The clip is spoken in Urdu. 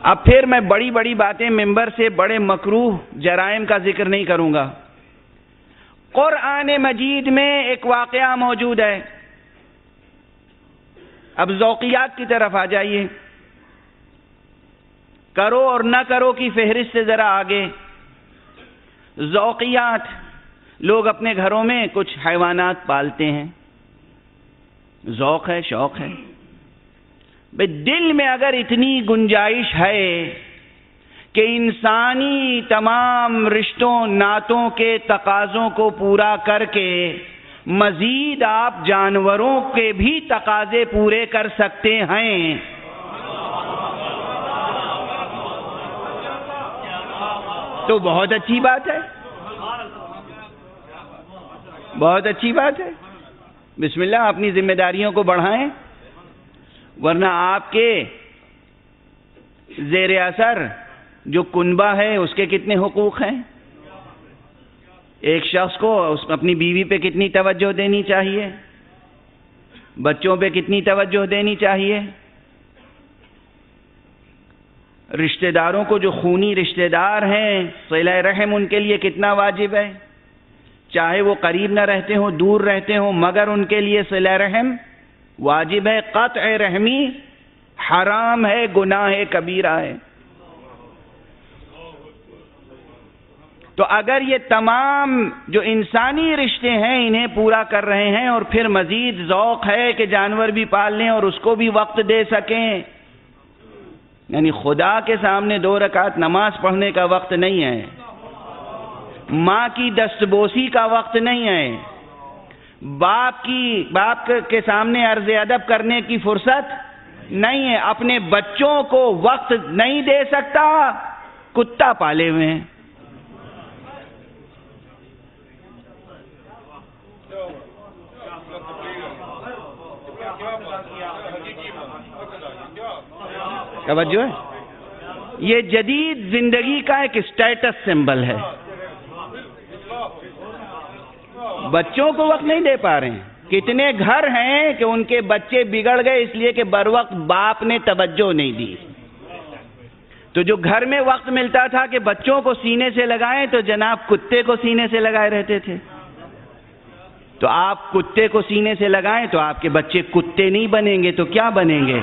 اب پھر میں بڑی بڑی باتیں ممبر سے بڑے مکروہ جرائم کا ذکر نہیں کروں گا. قرآن مجید میں ایک واقعہ موجود ہے. اب ذوقیات کی طرف آ جائیے. کرو اور نہ کرو کی فہرست سے ذرا آگے. ذوقیات، لوگ اپنے گھروں میں کچھ حیوانات پالتے ہیں، ذوق ہے، شوق ہے. بھئی دل میں اگر اتنی گنجائش ہے کہ انسانی تمام رشتوں ناتوں کے تقاضوں کو پورا کر کے مزید آپ جانوروں کے بھی تقاضے پورے کر سکتے ہیں، تو بہت اچھی بات ہے، بہت اچھی بات ہے. بسم اللہ، اپنی ذمہ داریوں کو بڑھائیں، ورنہ آپ کے زیر اثر جو کنبہ ہے اس کے کتنے حقوق ہیں. ایک شخص کو اپنی بیوی پہ کتنی توجہ دینی چاہیے، بچوں پہ کتنی توجہ دینی چاہیے، رشتہ داروں کو جو خونی رشتہ دار ہیں صلہ رحم ان کے لیے کتنا واجب ہے، چاہے وہ قریب نہ رہتے ہوں دور رہتے ہوں، مگر ان کے لیے صلہ رحم واجب ہے. قطع رحمی حرام ہے، گناہ کبیرہ ہے. تو اگر یہ تمام جو انسانی رشتے ہیں انہیں پورا کر رہے ہیں اور پھر مزید ذوق ہے کہ جانور بھی پال لیں اور اس کو بھی وقت دے سکیں، یعنی خدا کے سامنے 2 رکعت نماز پڑھنے کا وقت نہیں ہے، ماں کی دستبوسی کا وقت نہیں ہے، باپ کے سامنے عرض ادب کرنے کی فرصت نہیں ہے، اپنے بچوں کو وقت نہیں دے سکتا، کتا پالے ہوئے ہیں. توجہ ہے، یہ جدید زندگی کا ایک اسٹیٹس سمبل ہے. بچوں کو وقت نہیں دے پا رہے ہیں. کتنے گھر ہیں کہ ان کے بچے بگڑ گئے اس لیے کہ بر وقت باپ نے توجہ نہیں دی. تو جو گھر میں وقت ملتا تھا کہ بچوں کو سینے سے لگائیں تو جناب کتے کو سینے سے لگائے رہتے تھے. تو آپ کتے کو سینے سے لگائیں تو آپ کے بچے کتے نہیں بنیں گے تو کیا بنیں گے؟